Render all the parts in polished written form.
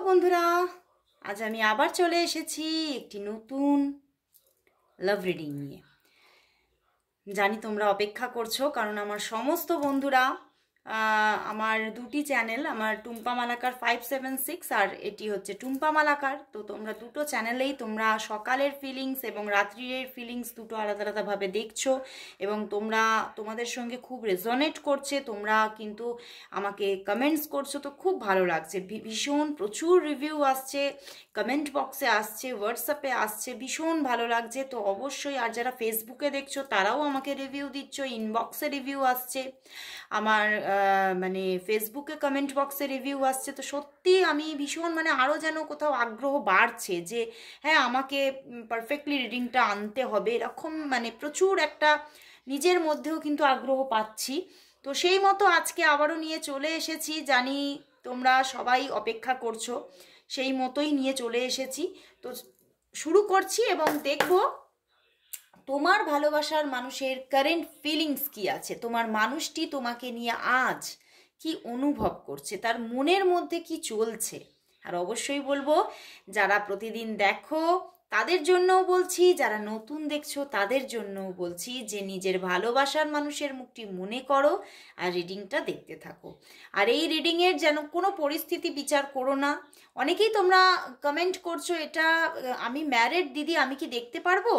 বন্ধুরা, আজ আমি আবার চলে এসেছি একটি নতুন লাভ রিডিং নিয়ে। জানি তোমরা অপেক্ষা করছো, কারণ আমার সমস্ত বন্ধুরা আমার দুটি চ্যানেল, আমার টুম্পা মালাকার 576 আর এটি হচ্ছে টুম্পা মালাকার। তো তোমরা দুটো চ্যানেলেই তোমরা সকালের ফিলিংস এবং রাত্রির ফিলিংস দুটো আলাদা আলাদাভাবে দেখছো এবং তোমাদের সঙ্গে খুব রেজনেট করছে। তোমরা কিন্তু আমাকে কমেন্টস করছো, তো খুব ভালো লাগছে। ভীষণ প্রচুর রিভিউ আসছে, কমেন্ট বক্সে আসছে, হোয়াটসঅ্যাপে আসছে, ভীষণ ভালো লাগছে। তো অবশ্যই, আর যারা ফেসবুকে দেখছো তারাও আমাকে রিভিউ দিচ্ছ, ইনবক্সে রিভিউ আসছে, আমার ফেসবুকে কমেন্ট বক্সে রিভিউ আসছে। তো সত্যি আমি ভীষণ আরও যেন কোথাও আগ্রহ বাড়ছে যে হ্যাঁ, আমাকে পারফেক্টলি রিডিংটা আনতে হবে, এরকম প্রচুর একটা নিজের মধ্যেও কিন্তু আগ্রহ পাচ্ছি। তো সেই মতো আজকে আবারও নিয়ে চলে এসেছি। জানি তোমরা সবাই অপেক্ষা করছো, সেই মতোই নিয়ে চলে এসেছি। তো শুরু করছি এবং দেখব তোমার ভালোবাসার মানুষের কারেন্ট ফিলিংস কি আছে, তোমার মানুষটি তোমাকে নিয়ে আজ কি অনুভব করছে, তার মনের মধ্যে কি চলছে। আর অবশ্যই বলবো, যারা প্রতিদিন দেখো তাদের জন্যও বলছি, যারা নতুন দেখছো তাদের জন্যও বলছি যে নিজের ভালোবাসার মানুষের মুখটি মনে করো আর রিডিংটা দেখতে থাকো। আর এই রিডিংয়ের যেন কোনো পরিস্থিতি বিচার করো না। অনেকেই তোমরা কমেন্ট করছো, এটা আমি ম্যারিড দিদি, আমি কি দেখতে পারবো?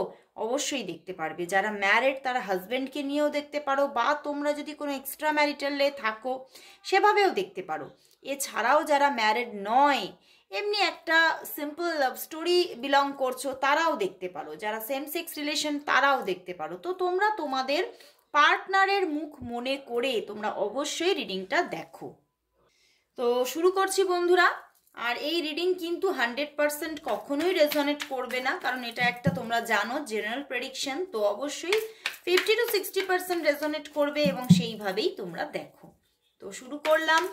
অবশ্যই দেখতে পারবে। যারা ম্যারিড তারা হাজব্যান্ডকে নিয়েও দেখতে পারো, বা তোমরা যদি কোনো এক্সট্রা ম্যারিটালে থাকো সেভাবেও দেখতে পারো। এছাড়াও যারা ম্যারিড নয়, এমনি একটা সিম্পল লাভ স্টোরি বিলং করছো, তারাও দেখতে পারো। যারা সেম সেক্স রিলেশন তারাও দেখতে পারো। তো তোমরা তোমাদের পার্টনারের মুখ মনে করে তোমরা অবশ্যই রিডিংটা দেখো। তো শুরু করছি বন্ধুরা। আর এই রিডিং কিন্তু 100% কখনোই রেজনেট করবে না, কারণ এটা একটা তোমরা জানো জেনারেল প্রেডিকশন। তো অবশ্যই 50 to 60% রেজনেট করবে এবং সেইভাবেই তোমরা দেখো। তো শুরু করলাম।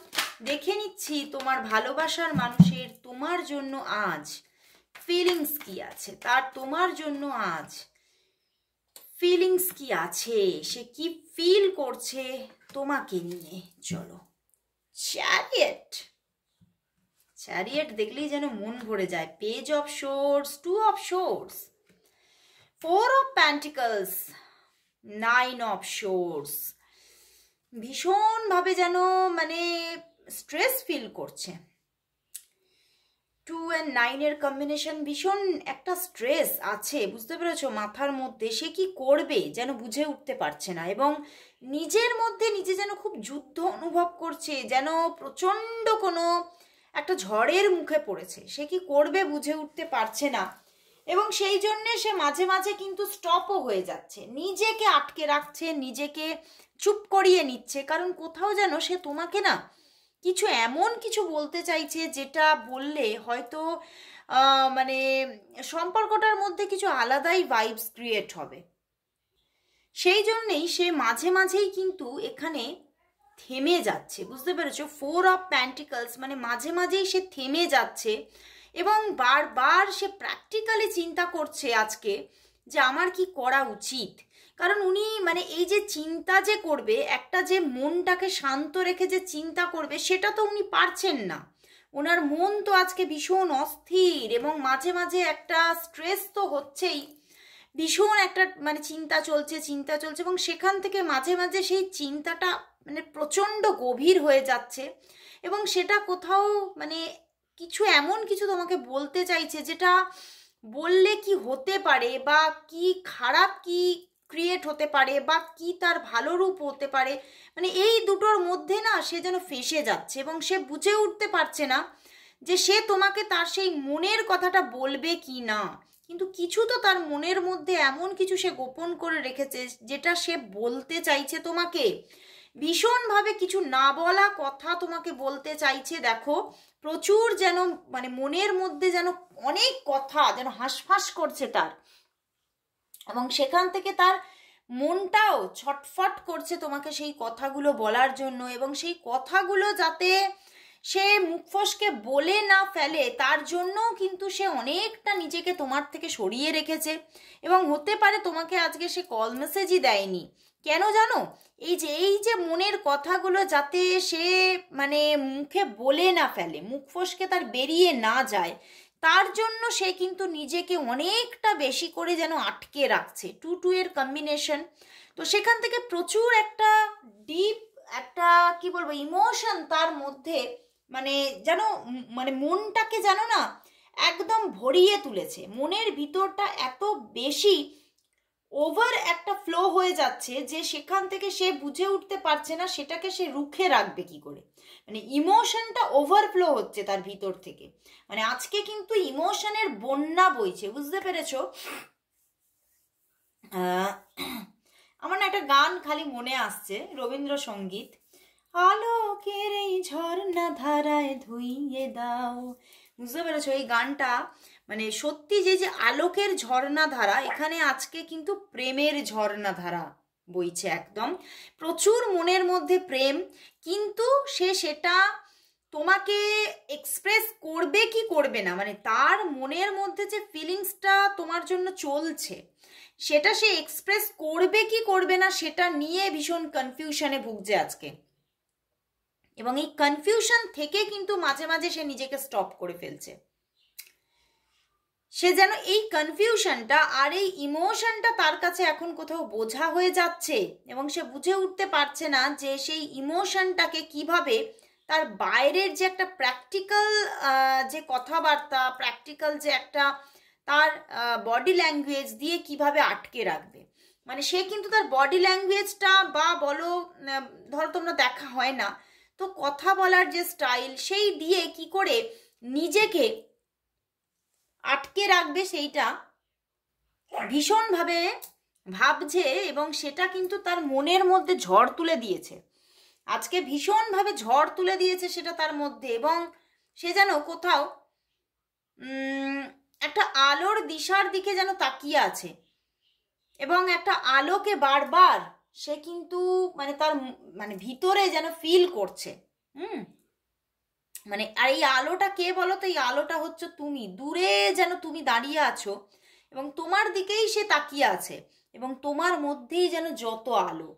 দেখে নিচ্ছি তোমার ভালোবাসার মানুষের তোমার জন্য আজ ফিলিংস কি আছে, তার তোমার জন্য আজ ফিলিংস কি আছে, সে কি ফিল করছে তোমাকে নিয়ে। চলো, চ্যারিয়েট দেখলেই যেন মন ভরে যায়। Page of swords, 2 of swords, 4 of pentacles, 9 of swords. ভীষণভাবে যেন স্ট্রেস ফিল করছে। 2 and 9 এর কম্বিনেশন, ভীষণ একটা স্ট্রেস আছে, বুঝতে পেরেছো, মাথার মধ্যে। সে কি করবে যেন বুঝে উঠতে পারছে না এবং নিজের মধ্যে নিজে যেন খুব যুদ্ধ অনুভব করছে, যেন প্রচণ্ড কোনো একটা ঝড়ের মুখে পড়েছে। সে কি করবে বুঝে উঠতে পারছে না এবং সেই জন্যে সে মাঝে মাঝে কিন্তু স্টপও হয়ে যাচ্ছে, নিজেকে আটকে রাখছে, নিজেকে চুপ করিয়ে নিচ্ছে। কারণ কোথাও যেন সে তোমাকে না কিছু এমন কিছু বলতে চাইছে, যেটা বললে হয়তো সম্পর্কটার মধ্যে কিছু আলাদাই ভাইবস ক্রিয়েট হবে। সেই জন্যেই সে মাঝে মাঝেই কিন্তু এখানে থেমে যাচ্ছে, বুঝতে পেরেছো। 4 অফ প্যান্টিকলস মাঝে মাঝেই সে থেমে যাচ্ছে এবং বারবার সে প্র্যাকটিক্যালি চিন্তা করছে আজকে যে আমার কি করা উচিত। কারণ উনি এই যে চিন্তা যে করবে, একটা যে মনটাকে শান্ত রেখে যে চিন্তা করবে, সেটা তো উনি পারছেন না। ওনার মন তো আজকে ভীষণ অস্থির এবং মাঝে মাঝে একটা স্ট্রেস তো হচ্ছেই, ভীষণ একটা চিন্তা চলছে এবং সেখান থেকে মাঝে মাঝে সেই চিন্তাটা প্রচণ্ড গভীর হয়ে যাচ্ছে এবং সেটা কোথাও কিছু এমন কিছু তোমাকে বলতে চাইছে, যেটা বললে কি হতে পারে, বা কি খারাপ কি ক্রিয়েট হতে পারে, বা কি তার ভালো রূপ হতে পারে। এই দুটোর মধ্যে না সে যেন ফেঁসে যাচ্ছে এবং সে বুঝে উঠতে পারছে না যে সে তোমাকে তার সেই মনের কথাটা বলবে কি না। কিন্তু কিছু তো তার মনের মধ্যে এমন কিছু সে গোপন করে রেখেছে, যেটা সে বলতে চাইছে তোমাকে। ভীষণভাবে কিছু না বলা কথা তোমাকে বলতে চাইছে। দেখো, প্রচুর যেন মনের মধ্যে যেন অনেক কথা যেন হাঁসফাঁস করছে তার, এবং সেখান থেকে তার মনটাও ছটফট করছে তোমাকে সেই কথাগুলো বলার জন্য, এবং সেই কথাগুলো যাতে সে মুখ ফসকে বলে না ফেলে, তার জন্যও কিন্তু সে অনেকটা নিজেকে তোমার থেকে সরিয়ে রেখেছে। এবং হতে পারে তোমাকে আজকে সে কল মেসেজই দেয়নি, কেন জানো? এই যে মনের কথাগুলো যাতে সে মানে মুখে বলে না ফেলে, মুখ ফসকে তার বেরিয়ে না যায়, তার জন্য সে কিন্তু নিজেকে অনেকটা বেশি করে যেন আটকে রাখছে। 2-2 এর কম্বিনেশন, তো সেখান থেকে প্রচুর একটা ডিপ একটা কি বলবো ইমোশন তার মধ্যে, মানে যেন মানে মনটাকে জানো না একদম ভরিয়ে তুলেছে। মনের ভিতরটা এত বেশি ওভার একটা ফ্লো হয়ে যাচ্ছে যে সেখান থেকে সে বুঝে উঠতে পারছে না সেটাকে সে রুখে রাখবে কি করে। মানে ইমোশনটা ওভারফ্লো হচ্ছে তার ভিতর থেকে। মানে আজকে কিন্তু ইমোশনের বন্যা বইছে, বুঝতে পেরেছো? আমার না একটা গান খালি মনে আসছে, রবীন্দ্রসঙ্গীত, আলোকের এই ঝর্ণা ধারায় ধুইয়ে দাও। বুঝতে পেরেছো? এই গানটা মানে সত্যি যে যে আলোকের ঝর্ণা ধারা, এখানে আজকে কিন্তু প্রেমের ঝর্ণা ধারা বইছে একদম। প্রচুর মনের মধ্যে প্রেম, কিন্তু সে সেটা তোমাকে এক্সপ্রেস করবে কি করবে না, মানে তার মনের মধ্যে যে ফিলিংসটা তোমার জন্য চলছে সেটা সে এক্সপ্রেস করবে কি করবে না সেটা নিয়ে ভীষণ কনফিউশনে ভুগছে আজকে। এবং এই কনফিউশন থেকে কিন্তু মাঝে মাঝে সে নিজেকে স্টপ করে ফেলছে। সে যেন এই কনফিউশনটা আর এই ইমোশনটা তার কাছে এখন কোথাও বোঝা হয়ে যাচ্ছে, এবং সে বুঝে উঠতে পারছে না যে সেই ইমোশনটাকে কিভাবে তার বাইরের যে একটা প্র্যাকটিক্যাল যে কথাবার্তা, প্র্যাকটিক্যাল যে একটা তার বডি ল্যাঙ্গুয়েজ দিয়ে কিভাবে আটকে রাখবে। মানে সে কিন্তু তার বডি ল্যাঙ্গুয়েজটা বা বলো ধরো তোমরা দেখা হয় না, তো কথা বলার যে স্টাইল সেই দিয়ে কি করে নিজেকে আটকে রাখবে সেইটা ভীষণভাবে ভাবছে, এবং সেটা কিন্তু তার মনের মধ্যে ঝড় তুলে দিয়েছে। আজকে ভীষণভাবে ঝড় তুলে দিয়েছে সেটা তার মধ্যে, এবং সে যেন কোথাও একটা আলোর দিশার দিকে যেন তাকিয়ে আছে, এবং একটা আলোকে বারবার সে কিন্তু মানে তার মানে ভিতরে যেন ফিল করছে। মানে আর এই আলোটা কে বলো তো? এই আলোটা হচ্ছে তুমি। দূরে যেন তুমি দাঁড়িয়ে আছো এবং তোমার দিকেই সে তাকিয়ে আছে, এবং তোমার মধ্যেই যেন যত আলো।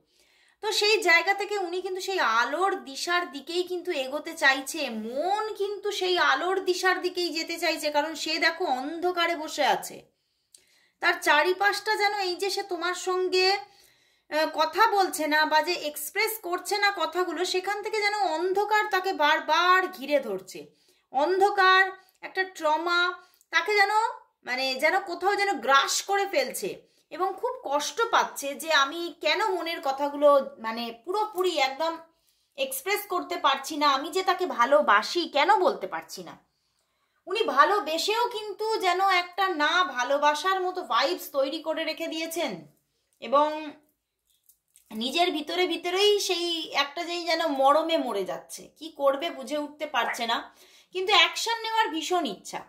তো সেই জায়গা থেকে উনি কিন্তু সেই আলোর দিশার দিকেই কিন্তু এগোতে চাইছে, মন কিন্তু সেই আলোর দিশার দিকেই যেতে চাইছে, কারণ সে দেখো অন্ধকারে বসে আছে। তার চারিপাশটা যেন এই যে সে তোমার সঙ্গে কথা বলছে না বা যে এক্সপ্রেস করছে না কথাগুলো, সেখান থেকে যেন অন্ধকার তাকে বারবার ঘিরে ধরছে। অন্ধকার একটা ট্রমা তাকে যেন মানে যেন কোথাও যেন গ্রাস করে ফেলছে, এবং খুব কষ্ট পাচ্ছে যে আমি কেন মনের কথাগুলো মানে পুরোপুরি একদম এক্সপ্রেস করতে পারছি না, আমি যে তাকে ভালোবাসি কেন বলতে পারছি না। উনি ভালোবেসেও কিন্তু যেন একটা না ভালোবাসার মতো ভাইবস তৈরি করে রেখে দিয়েছেন, এবং নিজের ভিতরে ভিতরেই সেই একটা যেই যেন মরমে মরে যাচ্ছে, কি করবে বুঝে উঠতে পারছে না। কিন্তু অ্যাকশন নেওয়ার ভীষণ ইচ্ছা,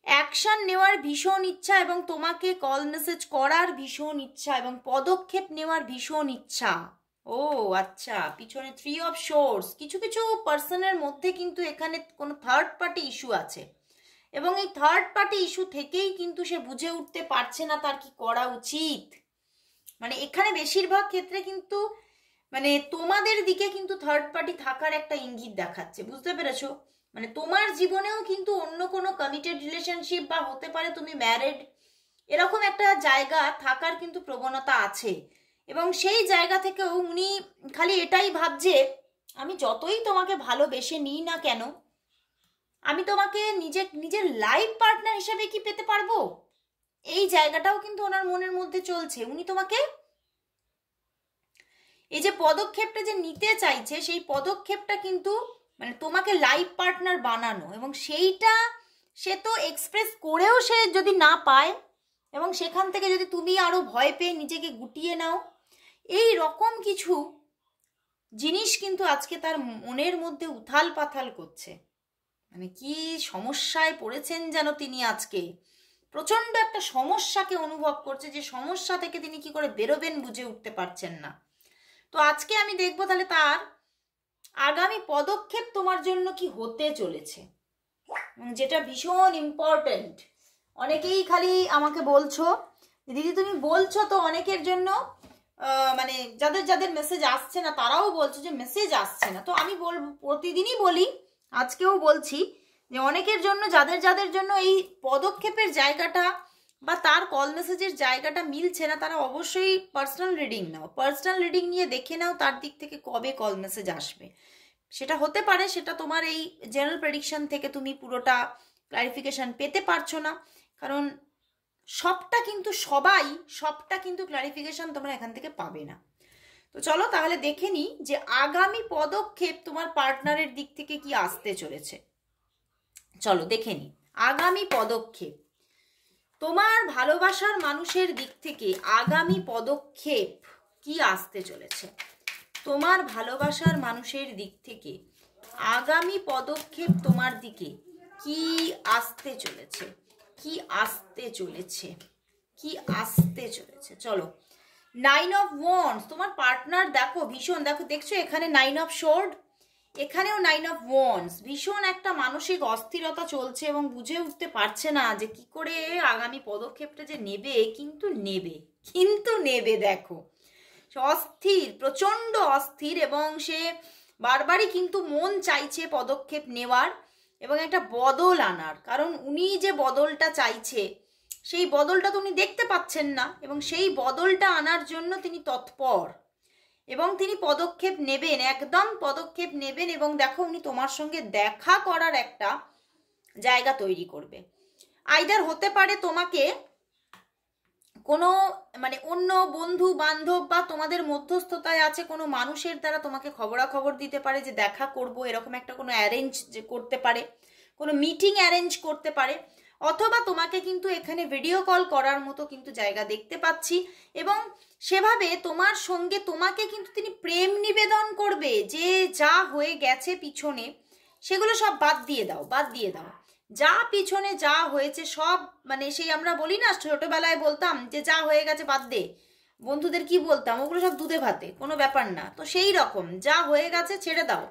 অ্যাকশন নেওয়ার ভীষণ ইচ্ছা, এবং তোমাকে কল মেসেজ করার ভীষণ ইচ্ছা, এবং পদক্ষেপ নেওয়ার ভীষণ ইচ্ছা। ও আচ্ছা, পিছনে 3 অফ সোর্স, কিছু কিছু পার্সনের মধ্যে কিন্তু এখানে কোনো থার্ড পার্টি ইস্যু আছে, এবং এই থার্ড পার্টি ইস্যু থেকেই কিন্তু সে বুঝে উঠতে পারছে না তার কি করা উচিত। মানে এখানে বেশিরভাগ ক্ষেত্রে কিন্তু মানে তোমাদের দিকে কিন্তু থার্ড পার্টি থাকার একটা ইঙ্গিত দেখাচ্ছে, বুঝতে পেরেছো? মানে তোমার জীবনেও কিন্তু অন্য কোনো কমিটেড রিলেশনশিপ বা হতে পারে তুমি ম্যারিড, এরকম একটা জায়গা থাকার কিন্তু প্রবণতা আছে, এবং সেই জায়গা থেকেও উনি খালি এটাই ভাবছে আমি যতই তোমাকে ভালোবেসে নিই না কেন, আমি তোমাকে নিজের লাইফ পার্টনার হিসেবে কি পেতে পারবো? এই জায়গাটাও কিন্তু ওনার মনের মধ্যে চলছে। উনি তোমাকে এই যে পদক্ষেপটা যে নিতে চাইছে, সেই পদক্ষেপটা কিন্তু মানে তোমাকে লাইফ পার্টনার বানানো, এবং সেইটা সে তো এক্সপ্রেস করেও সে যদি না পায়, এবং সেখান থেকে যদি তুমি আরো ভয় পেয়ে নিজেকে গুটিয়ে নাও, এই রকম কিছু জিনিস কিন্তু আজকে তার মনের মধ্যে উথাল পাথাল করছে। মানে কি সমস্যায় পড়েছেন যেন তিনি আজকে, প্রচন্ড একটা সমস্যাকে অনুভব করছে, যে সমস্যা থেকে তিনি কি করে বেরোবেন বুঝে উঠতে পারছেন না। তো আজকে আমি দেখবো তাহলে তার আগামী পদক্ষেপ তোমার জন্য কি হতে চলেছে, যেটা ভীষণ ইম্পর্টেন্ট। অনেকেই খালি আমাকে বলছো দিদি তুমি বলছো তো অনেকের জন্য মানে যাদের যাদের মেসেজ আসছে না তারাও বলছে যে মেসেজ আসছে না। তো আমি প্রতিদিনই বলি, আজকেও বলছি যে অনেকের জন্য, যাদের যাদের জন্য এই পদক্ষেপের জায়গাটা বা তার কল মেসেজের জায়গাটা মিলছে না, তারা অবশ্যই পার্সোনাল রিডিং নাও। পার্সোনাল রিডিং নিয়ে দেখে নাও তার দিক থেকে কবে কল মেসেজ আসবে। সেটা হতে পারে সেটা তোমার এই জেনারেল প্রেডিকশন থেকে তুমি পুরোটা ক্লারিফিকেশন পেতে পারছো না, কারণ সবটা কিন্তু ক্লারিফিকেশন তোমরা এখান থেকে পাবে না। তো চলো তাহলে দেখে নিই যে আগামী পদক্ষেপ তোমার পার্টনারের দিক থেকে কি আসতে চলেছে। চলো দেখে নিই আগামী পদক্ষেপ তোমার ভালোবাসার মানুষের দিক থেকে। আগামী পদক্ষেপ কি আসতে চলেছে তোমার ভালোবাসার মানুষের দিক থেকে? আগামী পদক্ষেপ তোমার দিকে কি আসতে চলেছে? কি আসতে চলেছে? কি আসতে চলেছে? চলো, 9 অফ ওয়ান্ডস। তোমার পার্টনার দেখো ভীষণ, দেখছো এখানে 9 অফ সোর্ড, এখানেও 9 অফ ওয়ান্ডস। ভীষণ একটা মানসিক অস্থিরতা চলছে এবং বুঝে উঠতে পারছে না যে কি করে আগামী পদক্ষেপটা যে নেবে, কিন্তু নেবে দেখো অস্থির, প্রচন্ড অস্থির, এবং সে বারবারই কিন্তু মন চাইছে পদক্ষেপ নেওয়ার এবং একটা বদল আনার। কারণ উনি যে বদলটা চাইছে সেই বদলটা তো উনি দেখতে পাচ্ছেন না, এবং সেই বদলটা আনার জন্য তিনি তৎপর এবং তিনি পদক্ষেপ নেবেন, একদম পদক্ষেপ নেবেন। এবং দেখো উনি তোমার সঙ্গে দেখা করার একটা জায়গা তৈরি করবে। আইদার হতে পারে তোমাকে কোনো মানে অন্য বন্ধু বান্ধব বা তোমাদের মধ্যস্থতায় আছে কোনো মানুষের দ্বারা তোমাকে খবরাখবর দিতে পারে যে দেখা করব, এরকম একটা কোনো অ্যারেঞ্জ করতে পারে, কোনো মিটিং অ্যারেঞ্জ করতে পারে, অথবা তোমাকে কিন্তু এখানে ভিডিও কল করার মতো কিন্তু জায়গা দেখতে পাচ্ছি। এবং সেভাবে তোমার সঙ্গে তোমাকে কিন্তু তিনি প্রেম নিবেদন করবে যে যা হয়ে গেছে পিছনে সেগুলো সব বাদ দিয়ে দাও, যা পিছনে যা হয়েছে সব, মানে সেই আমরা বলি না ছোটবেলায় বলতাম যে যা হয়ে গেছে বাদ দে, বন্ধুদের কি বলতাম, ওগুলো সব দুধে ভাতে, কোনো ব্যাপার না। তো সেই রকম যা হয়ে গেছে ছেড়ে দাও,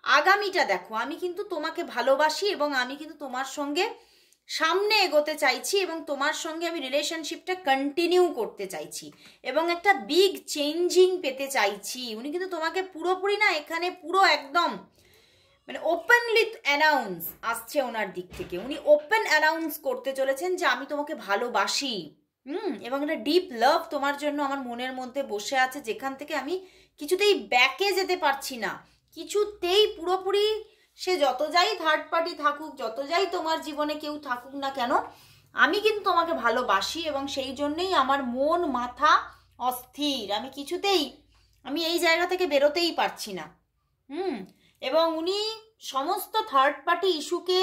আগামীটা দেখো। আমি কিন্তু তোমাকে ভালোবাসি এবং আমি কিন্তু তোমার সঙ্গে সামনে এগোতে চাইছি এবং তোমার সঙ্গে আমি রিলেশনশিপটা কন্টিনিউ করতে চাইছি এবং একটা বিগ চেঞ্জিং পেতে চাইছি। উনি কিন্তু তোমাকে পুরোপুরি না এখানে পুরো একদম মানে ওপেনলি অ্যানাউন্স আসছে ওনার দিক থেকে। উনি ওপেন অ্যানাউন্স করতে চলেছেন যে আমি তোমাকে ভালোবাসি, এবং একটা ডিপ লাভ তোমার জন্য আমার মনের মধ্যে বসে আছে, যেখান থেকে আমি কিছুতেই ব্যাকে যেতে পারছি না, কিছুতেই পুরোপুরি। সে যত যাই থার্ড পার্টি থাকুক, যত যাই তোমার জীবনে কেউ থাকুক না কেন, আমি কিন্তু তোমাকে ভালোবাসি এবং সেই জন্যই আমার মন মাথা অস্থির, আমি এই জায়গা থেকে বেরোতেই পারছি না। এবং উনি সমস্ত থার্ড পার্টি ইস্যুকে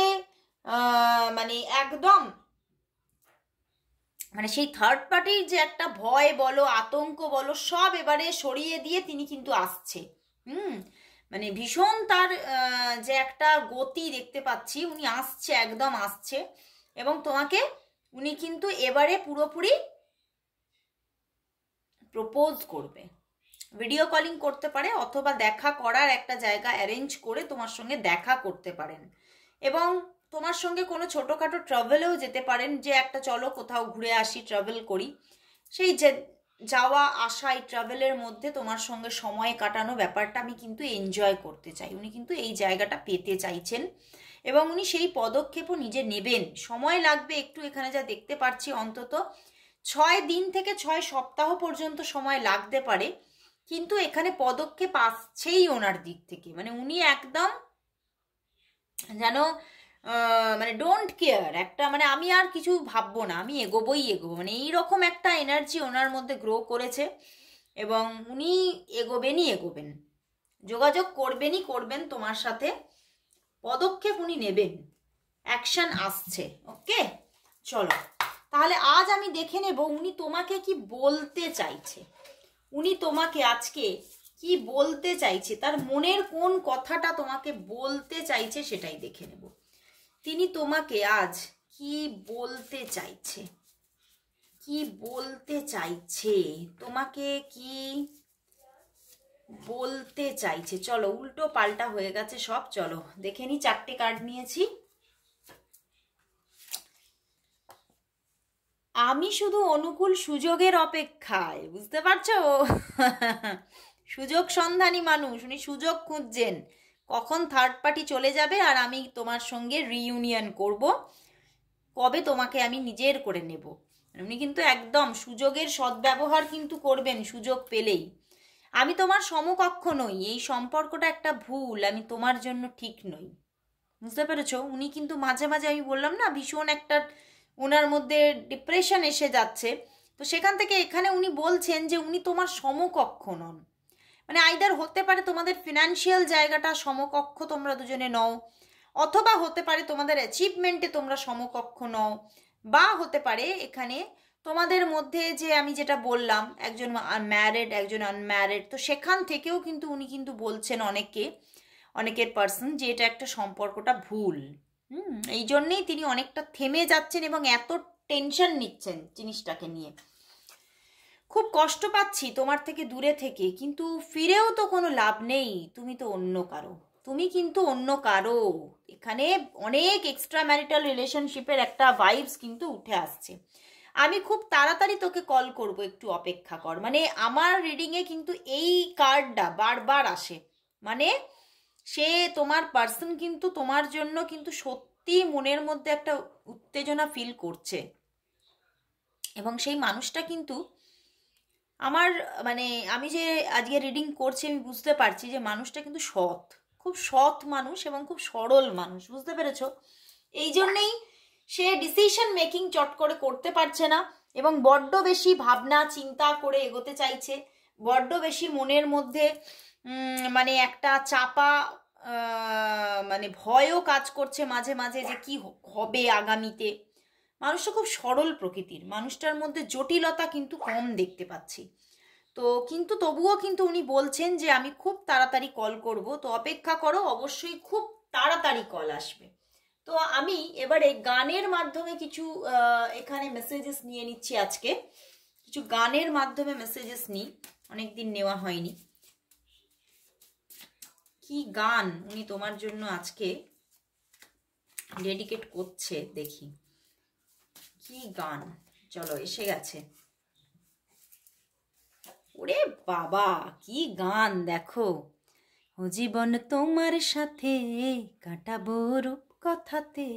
মানে একদম মানে সেই থার্ড পার্টির যে একটা ভয় বলো, আতঙ্ক বলো, সব এবারে সরিয়ে দিয়ে তিনি কিন্তু আসছে। মানে ভীষণ তার যে একটা গতি দেখতে পাচ্ছি, উনি আসছে, একদম আসছে। এবং তোমাকে উনি কিন্তু এবারে পুরোপুরি প্রপোজ করবে, ভিডিও কলিং করতে পারে অথবা দেখা করার একটা জায়গা অ্যারেঞ্জ করে তোমার সঙ্গে দেখা করতে পারেন এবং তোমার সঙ্গে কোনো ছোটোখাটো ট্রাভেলেও যেতে পারেন, যে একটা চলো কোথাও ঘুরে আসি, ট্রাভেল করি। সেই যে যাওয়া আসা, এই ট্রাভেলের মধ্যে তোমার সঙ্গে সময় কাটানো ব্যাপারটা আমি কিন্তু এনজয় করতে চাই। উনি কিন্তু এই জায়গাটা পেতে চাইছেন এবং উনি সেই পদক্ষেপও নিজে নেবেন। সময় লাগবে একটু, এখানে যা দেখতে পাচ্ছি অন্তত 6 দিন থেকে 6 সপ্তাহ পর্যন্ত সময় লাগতে পারে, কিন্তু এখানে পদক্ষেপ আসছেই ওনার দিক থেকে। মানে উনি একদম যেন মানে ডোন্ট কেয়ার, একটা মানে আমি আর কিছু ভাববো না, আমি এগোবোই, মানে এইরকম একটা এনার্জি ওনার মধ্যে গ্রো করেছে এবং উনি এগোবেন, যোগাযোগ করবেন তোমার সাথে, পদক্ষেপ উনি নেবেন, অ্যাকশন আসছে। ওকে, চলো তাহলে আজ আমি দেখে নেব উনি তোমাকে কি বলতে চাইছে, উনি তোমাকে আজকে কি বলতে চাইছে, তার মনের কোন কথাটা তোমাকে বলতে চাইছে সেটাই দেখে নেব। তিনি তোমাকে আজ কি বলতে চাইছে, তোমাকে কি বলতে চাইছে। চলো, উল্টো পাল্টা হয়ে গেছে সব, চলো দেখে নি। 4টে কার্ড নিয়েছি। আমি শুধু অনুকূল সুযোগের অপেক্ষায়, বুঝতে পারছো? সুযোগ সন্ধানী মানুষ, উনি সুযোগ খুঁজছেন কখন থার্ড পার্টি চলে যাবে আর আমি তোমার সঙ্গে রিইউনিয়ন করব, কবে তোমাকে আমি নিজের করে নেব। উনি কিন্তু একদম সুযোগের সদ্ব্যবহার কিন্তু করবেন সুযোগ পেলেই। আমি তোমার সমকক্ষ নই, এই সম্পর্কটা একটা ভুল, আমি তোমার জন্য ঠিক নই, বুঝতে পেরেছো? উনি কিন্তু মাঝে মাঝে, আমি বললাম না, ভীষণ একটা ওনার মধ্যে ডিপ্রেশন এসে যাচ্ছে। তো সেখান থেকে এখানে উনি বলছেন যে উনি তোমার সমকক্ষ নন। মানে আইদার হতে পারে তোমাদের ফিনান্সিয়াল জায়গাটা সমকক্ষ তোমরা দুজনে নও, অথবা হতে পারে তোমাদের অ্যাচিভমেন্টে তোমরা সমকক্ষ নও, বা হতে পারে এখানে তোমাদের মধ্যে যে আমি যেটা বললাম একজন ম্যারিড একজন আনম্যারিড, তো সেখান থেকেও কিন্তু উনি কিন্তু বলছেন অনেকের পার্সন যে এটা একটা সম্পর্কটা ভুল। এই জন্যেই তিনি অনেকটা থেমে যাচ্ছেন এবং এত টেনশন নিচ্ছেন জিনিসটাকে নিয়ে। খুব কষ্ট পাচ্ছি তোমার থেকে দূরে থেকে, কিন্তু ফিরেও তো কোনো লাভ নেই, তুমি তো অন্য কারো, তুমি কিন্তু অন্য কারো। এখানে অনেক এক্সট্রা ম্যারিটাল রিলেশনশিপের একটা ভাইবস কিন্তু উঠে আসছে। আমি খুব তাড়াতাড়ি তোকে কল করব, একটু অপেক্ষা কর। মানে আমার রিডিংয়ে কিন্তু এই কার্ডটা বারবার আসে, মানে সে তোমার পার্সন কিন্তু তোমার জন্য কিন্তু সত্যি মনের মধ্যে একটা উত্তেজনা ফিল করছে, এবং সেই মানুষটা কিন্তু আমার, মানে আমি যে আজকে রিডিং করছি আমি বুঝতে পারছি যে মানুষটা কিন্তু সৎ, খুব সৎ মানুষ এবং খুব সরল মানুষ, বুঝতে পেরেছো? এই জন্যেই সে ডিসিশন মেকিং চট করে করতে পারছে না এবং বড্ড বেশি ভাবনা চিন্তা করে এগোতে চাইছে, বড্ড বেশি মনের মধ্যে মানে একটা চাপা মানে ভয়ও কাজ করছে মাঝে মাঝে যে কি হবে আগামীতে। মানুষটা খুব সরল প্রকৃতির, মানুষটার মধ্যে জটিলতা কিন্তু কম দেখতে পাচ্ছি। তো কিন্তু তবুও কিন্তু উনি বলছেন যে আমি খুব তাড়াতাড়ি কল করব, তো অপেক্ষা করো, অবশ্যই খুব তাড়াতাড়ি কল আসবে। তো আমি এবারে গানের মাধ্যমে কিছু এখানে মেসেজেস নিয়ে নিচ্ছি, আজকে কিছু গানের মাধ্যমে মেসেজেস নিই, অনেকদিন নেওয়া হয়নি। কি গান উনি তোমার জন্য আজকে ডেডিকেট করছে দেখি, কি গান, চলো এসে গেছে। ওরে বাবা কি গান দেখো, ও জীবন তোমার সাথে কাটাবো রূপ কথাতে,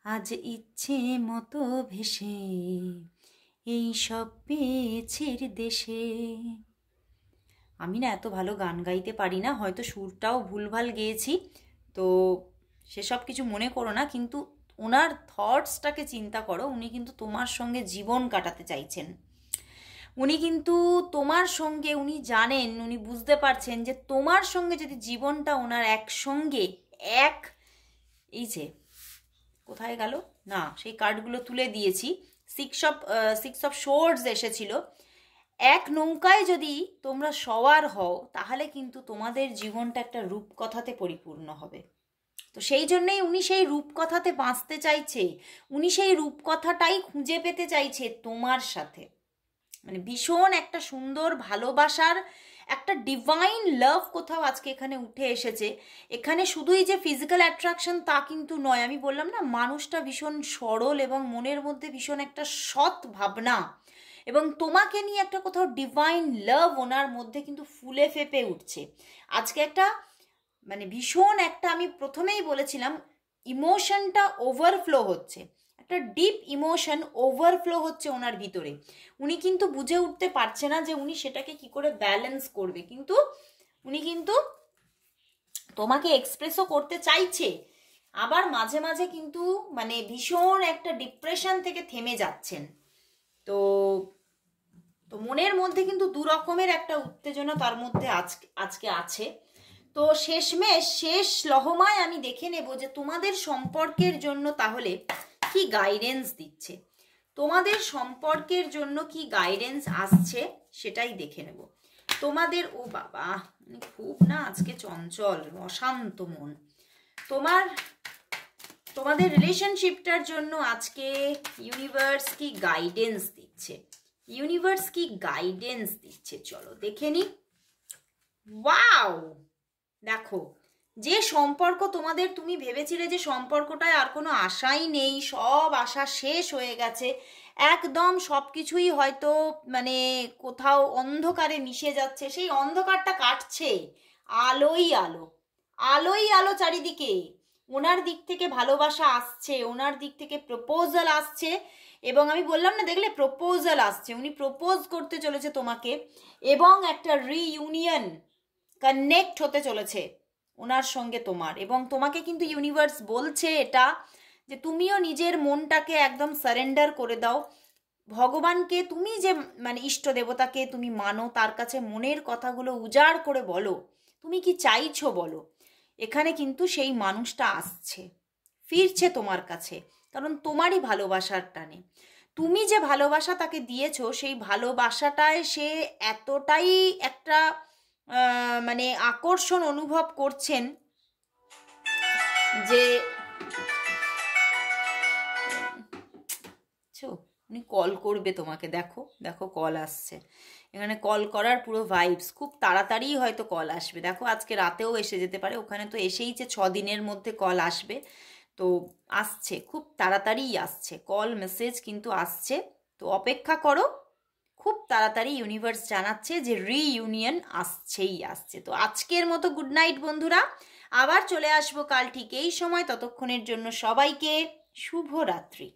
আজ ইচ্ছে মতো ভেসে এই সব পেয়েছির দেশে। আমি না এত ভালো গান গাইতে পারি না, হয়তো সুরটাও ভুলভাল গেয়েছি, তো সেসব কিছু মনে করো না, কিন্তু ওনার থটসটাকে চিন্তা করো, উনি কিন্তু তোমার সঙ্গে জীবন কাটাতে চাইছেন। উনি কিন্তু তোমার সঙ্গে, উনি জানেন, উনি বুঝতে পারছেন যে তোমার সঙ্গে যদি জীবনটা ওনার একসঙ্গে এই যে কোথায় গেল না, সেই কার্ডগুলো তুলে দিয়েছি, সিক্স অফ সোর্ডস এসেছিল, এক নৌকায় যদি তোমরা সওয়ার হও তাহলে কিন্তু তোমাদের জীবনটা একটা রূপকথাতে পরিপূর্ণ হবে। তো সেই জন্যেই উনি সেই রূপকথাতে বাঁচতে চাইছে, উনি সেই রূপকথাটাই খুঁজে পেতে চাইছে তোমার সাথে। মানে ভীষণ একটা সুন্দর ভালোবাসার একটা ডিভাইন লাভ কোথাও আজকে এখানে উঠে এসেছে। এখানে শুধুই যে ফিজিক্যাল অ্যাট্রাকশন তা কিন্তু নয়, আমি বললাম না মানুষটা ভীষণ সরল এবং মনের মধ্যে ভীষণ একটা সৎ ভাবনা, এবং তোমাকে নিয়ে একটা কোথাও ডিভাইন লাভ ওনার মধ্যে কিন্তু ফুলে ফেপে উঠছে আজকে। একটা মানে ভীষণ একটা, আমি প্রথমেই বলেছিলাম ইমোশনটা ওভারফ্লো হচ্ছে, একটা ডিপ ইমোশন ওভারফ্লো হচ্ছে ওনার ভিতরে। উনি কিন্তু বুঝে উঠতে পারছে না যে উনি সেটাকে কি করে ব্যালেন্স করবে, কিন্তু উনি কিন্তু তোমাকে এক্সপ্রেসও করতে চাইছে, আবার মাঝে মাঝে কিন্তু মানে ভীষণ একটা ডিপ্রেশন থেকে থেমে যাচ্ছেন। তো তো মনের মধ্যে কিন্তু দু রকমের একটা উত্তেজনা তার মধ্যে আজকে আছে। তো শেষমেশ শেষ লহমায় আমি দেখে নেব যে তোমাদের সম্পর্কের জন্য তাহলে কি গাইডেন্স দিচ্ছে, তোমাদের সম্পর্কের জন্য কি গাইডেন্স আসছে সেটাই দেখে নেব। তোমাদের, ও বাবা খুব না আজকে চঞ্চল অশান্ত মন, তোমাদের রিলেশনশিপটার জন্য আজকে ইউনিভার্স কি গাইডেন্স দিচ্ছে, ইউনিভার্স কি গাইডেন্স দিচ্ছে চলো দেখে নি। ওয়াও দেখো, যে সম্পর্ক তোমাদের, তুমি ভেবেছিলে যে সম্পর্কটায় আর কোনো আশাই নেই, সব আশা শেষ হয়ে গেছে, একদম সব কিছুই হয়তো মানে কোথাও অন্ধকারে মিশে যাচ্ছে, সেই অন্ধকারটা কাটছে, আলোই আলো, আলোই আলো চারিদিকে। ওনার দিক থেকে ভালোবাসা আসছে, ওনার দিক থেকে প্রপোজাল আসছে, এবং আমি বললাম না, দেখলে প্রপোজাল আসছে, উনি প্রপোজ করতে চলেছে তোমাকে, এবং একটা রিইউনিয়ন, কানেক্ট হতে চলেছে ওনার সঙ্গে তোমার। এবং তোমাকে কিন্তু ইউনিভার্স বলছে এটা, যে তুমিও নিজের মনটাকে একদম সারেন্ডার করে দাও ভগবানকে, তুমি যে মানে ইষ্ট দেবতাকে তুমি মানো, তার কাছে মনের কথাগুলো উজাড় করে বলো, তুমি কি চাইছো বলো। এখানে কিন্তু সেই মানুষটা আসছে, ফিরছে তোমার কাছে, কারণ তোমারই ভালোবাসার টানে তুমি যে ভালোবাসা তাকে দিয়েছো, সেই ভালোবাসাটায় সে এতটাই একটা মানে আকর্ষণ অনুভব করছেন যে উনি কল করবে তোমাকে, দেখো দেখো কল আসছে, এখানে কল করার পুরো ভাইবস, খুব তাড়াতাড়ি হয়তো কল আসবে, দেখো আজকে রাতেও এসে যেতে পারে, ওখানে তো এসেই যে 6 দিনের মধ্যে কল আসবে, তো আসছে, খুব তাড়াতাড়িই আসছে কল, মেসেজ কিন্তু আসছে, তো অপেক্ষা করো, খুব তাড়াতাড়ি ইউনিভার্স জানাচ্ছে যে রিইউনিয়ন আসছেই আসছে। তো আজকের মতো গুড নাইট বন্ধুরা, আবার চলে আসবো কাল ঠিক এই সময়, ততক্ষণের জন্য সবাইকে শুভরাত্রি।